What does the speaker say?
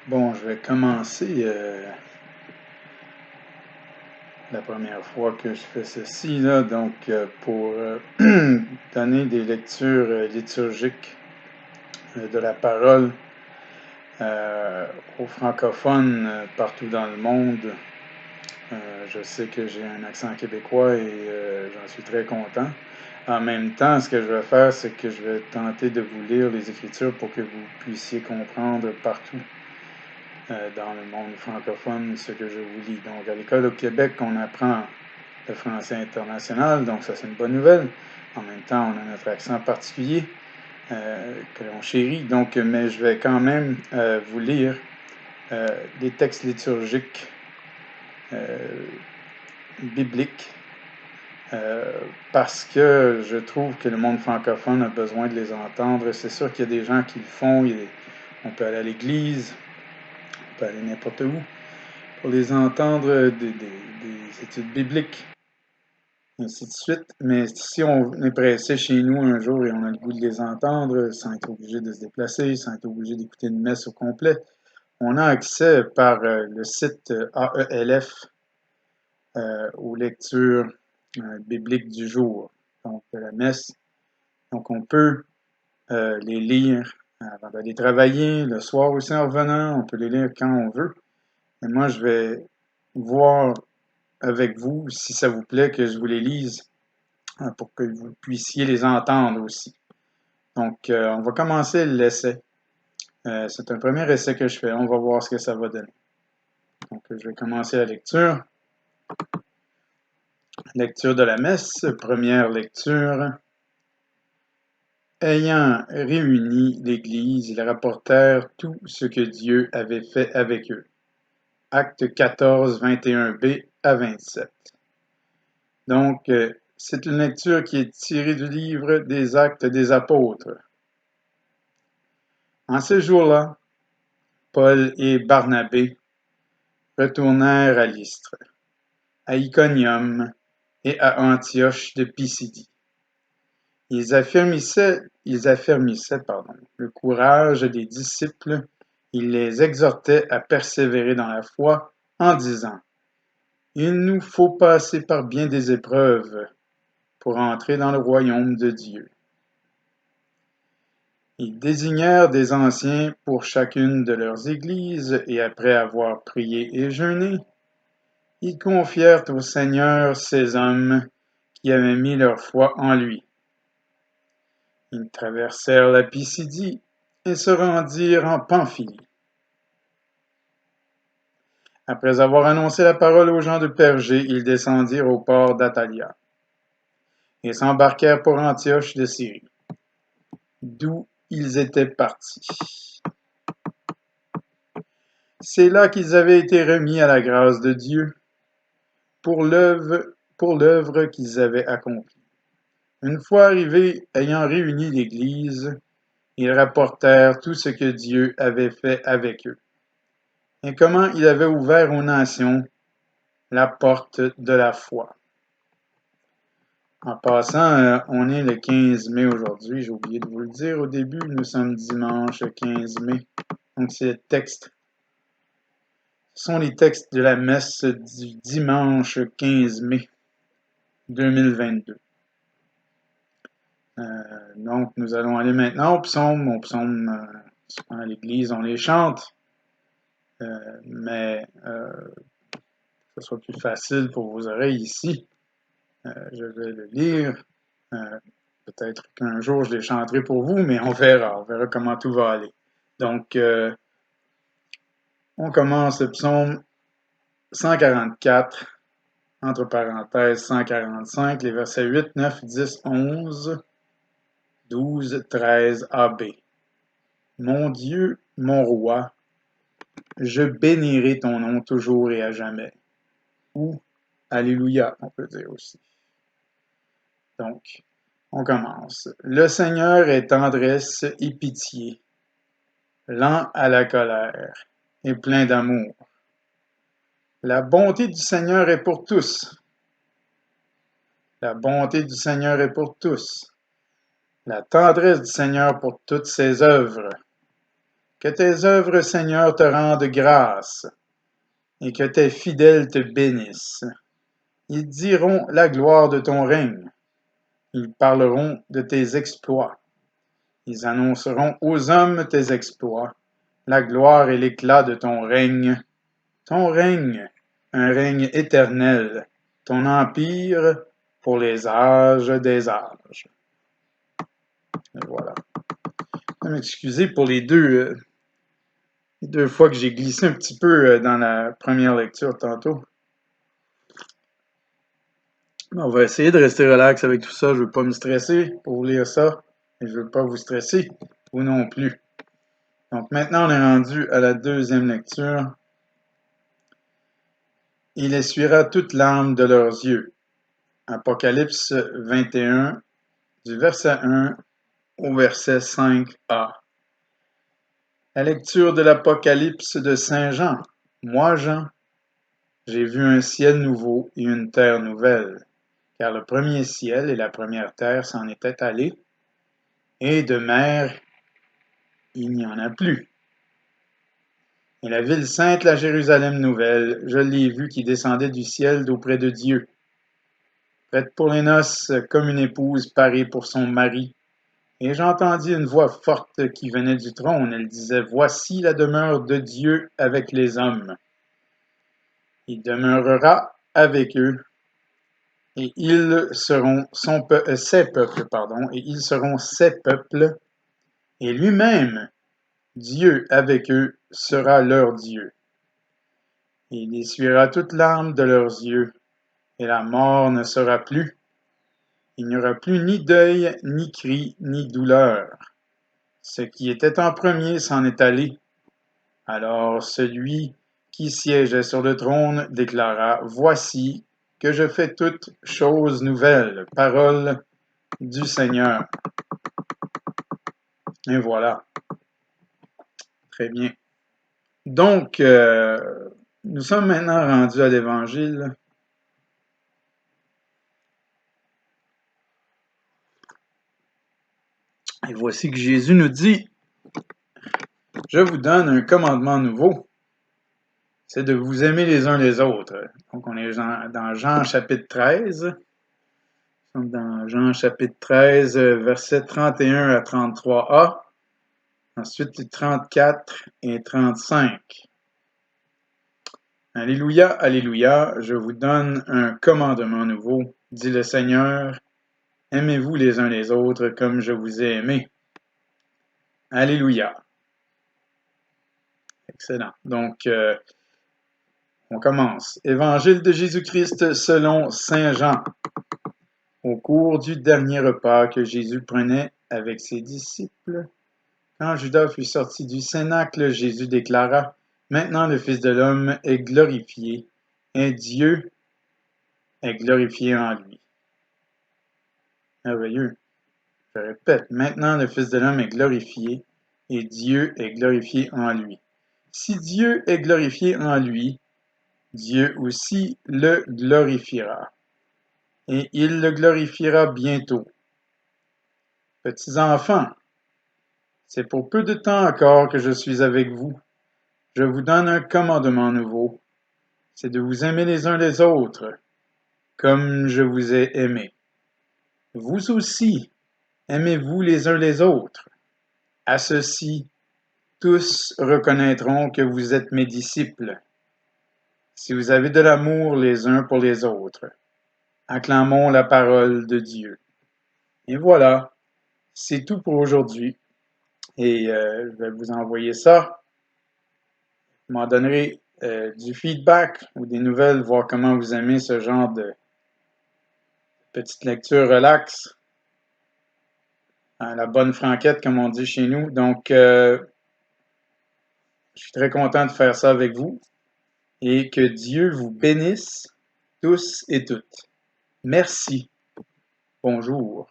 Bon, je vais commencer la première fois que je fais ceci, là, donc pour donner des lectures liturgiques de la parole euh, aux francophones partout dans le monde. Je sais que j'ai un accent québécois et j'en suis très content. En même temps, ce que je vais faire, c'est que je vais tenter de vous lire les Écritures pour que vous puissiez comprendre partout dans le monde francophone ce que je vous lis. Donc, à l'école au Québec, on apprend le français international, donc ça c'est une bonne nouvelle. En même temps, on a notre accent particulier que l'on chérit. Donc, mais je vais quand même vous lire des textes liturgiques bibliques parce que je trouve que le monde francophone a besoin de les entendre. C'est sûr qu'il y a des gens qui le font. On peut aller à l'église, on peut aller n'importe où pour les entendre des études bibliques, ainsi de suite. Mais si on est pressé chez nous un jour et on a le goût de les entendre, sans être obligé de se déplacer, sans être obligé d'écouter une messe au complet, on a accès par le site AELF aux lectures bibliques du jour, donc de la messe. Donc on peut les lire avant d'aller travailler, le soir aussi en revenant, on peut les lire quand on veut. Et moi, je vais voir avec vous, si ça vous plaît, que je vous les lise pour que vous puissiez les entendre aussi. Donc, on va commencer l'essai. C'est un premier essai que je fais. On va voir ce que ça va donner. Donc, je vais commencer la lecture. Lecture de la messe. Première lecture. Ayant réuni l'Église, ils rapportèrent tout ce que Dieu avait fait avec eux. Acte 14, 21b à 27. Donc, c'est une lecture qui est tirée du livre des Actes des Apôtres. En ces jours-là, Paul et Barnabé retournèrent à Lystre, à Iconium et à Antioche de Pisidie. Ils affermissaient le courage des disciples. Ils les exhortaient à persévérer dans la foi en disant: Il nous faut passer par bien des épreuves pour entrer dans le royaume de Dieu. Ils désignèrent des anciens pour chacune de leurs églises, et après avoir prié et jeûné, ils confièrent au Seigneur ces hommes qui avaient mis leur foi en lui. Ils traversèrent la Pisidie et se rendirent en Pamphylie. Après avoir annoncé la parole aux gens de Pergé, ils descendirent au port d'Atalia et s'embarquèrent pour Antioche de Syrie, d'où ils étaient partis. C'est là qu'ils avaient été remis à la grâce de Dieu pour l'œuvre qu'ils avaient accomplie. Une fois arrivés, ayant réuni l'Église, ils rapportèrent tout ce que Dieu avait fait avec eux, et comment il avait ouvert aux nations la porte de la foi. En passant, on est le 15 mai aujourd'hui, j'ai oublié de vous le dire au début, nous sommes dimanche 15 mai. Donc c'est le texte. Ce sont les textes de la messe du dimanche 15 mai 2022. Donc nous allons aller maintenant au psaume. Au psaume, à l'église, on les chante, mais que ce soit plus facile pour vos oreilles ici, je vais le lire. Peut-être qu'un jour je les chanterai pour vous, mais on verra comment tout va aller. Donc, on commence le psaume 144, entre parenthèses 145, les versets 8, 9, 10, 11, 12, 13 AB. Mon Dieu, mon roi, je bénirai ton nom toujours et à jamais. Ou Alléluia, on peut dire aussi. Donc, on commence. Le Seigneur est tendresse et pitié, lent à la colère et plein d'amour. La bonté du Seigneur est pour tous. La bonté du Seigneur est pour tous. La tendresse du Seigneur pour toutes ses œuvres. Que tes œuvres, Seigneur, te rendent grâce, et que tes fidèles te bénissent. Ils diront la gloire de ton règne. Ils parleront de tes exploits. Ils annonceront aux hommes tes exploits, la gloire et l'éclat de ton règne. Ton règne, un règne éternel, ton empire pour les âges des âges. Et voilà. Je vais m'excuser pour les deux fois que j'ai glissé un petit peu dans la première lecture tantôt. On va essayer de rester relax avec tout ça. Je ne veux pas me stresser pour lire ça. Et je ne veux pas vous stresser, vous non plus. Donc maintenant, on est rendu à la deuxième lecture. Il essuiera toute larme de leurs yeux. Apocalypse 21, du verset 1 au verset 5a. La lecture de l'Apocalypse de Saint Jean. Moi, Jean, j'ai vu un ciel nouveau et une terre nouvelle, car le premier ciel et la première terre s'en étaient allés, et de mer il n'y en a plus. Et la ville sainte, la Jérusalem nouvelle, je l'ai vue qui descendait du ciel d'auprès de Dieu, prête pour les noces, comme une épouse parée pour son mari. Et j'entendis une voix forte qui venait du trône. Elle disait, voici la demeure de Dieu avec les hommes. Il demeurera avec eux, et ils seront ses peuples, et ils seront ses peuples, et lui-même, Dieu avec eux, sera leur Dieu. Et il essuiera toute larme de leurs yeux, et la mort ne sera plus. Il n'y aura plus ni deuil, ni cri, ni douleur. Ce qui était en premier s'en est allé. Alors celui qui siégeait sur le trône déclara, voici que je fais toutes choses nouvelles. Parole du Seigneur. Et voilà. Très bien. Donc, nous sommes maintenant rendus à l'Évangile. Et voici que Jésus nous dit, je vous donne un commandement nouveau, c'est de vous aimer les uns les autres. Donc, on est dans Jean chapitre 13. Nous sommes dans Jean chapitre 13, versets 31 à 33a. Ensuite, 34 et 35. Alléluia, alléluia, je vous donne un commandement nouveau, dit le Seigneur. Aimez-vous les uns les autres comme je vous ai aimé. Alléluia. Excellent. Donc, on commence. Évangile de Jésus-Christ selon Saint Jean. Au cours du dernier repas que Jésus prenait avec ses disciples, quand Judas fut sorti du cénacle, Jésus déclara, « Maintenant le Fils de l'homme est glorifié, et Dieu est glorifié en lui. » Merveilleux. Je répète, maintenant le Fils de l'homme est glorifié, et Dieu est glorifié en lui. Si Dieu est glorifié en lui, Dieu aussi le glorifiera, et il le glorifiera bientôt. Petits enfants, c'est pour peu de temps encore que je suis avec vous. Je vous donne un commandement nouveau, c'est de vous aimer les uns les autres, comme je vous ai aimé. Vous aussi, aimez-vous les uns les autres. À ceci, tous reconnaîtront que vous êtes mes disciples, si vous avez de l'amour les uns pour les autres. Acclamons la parole de Dieu. Et voilà, c'est tout pour aujourd'hui. Et je vais vous envoyer ça. Vous m'en donnerez du feedback ou des nouvelles, voir comment vous aimez ce genre de petite lecture relax. La bonne franquette, comme on dit chez nous. Donc, je suis très content de faire ça avec vous. Et que Dieu vous bénisse tous et toutes. Merci. Bonjour.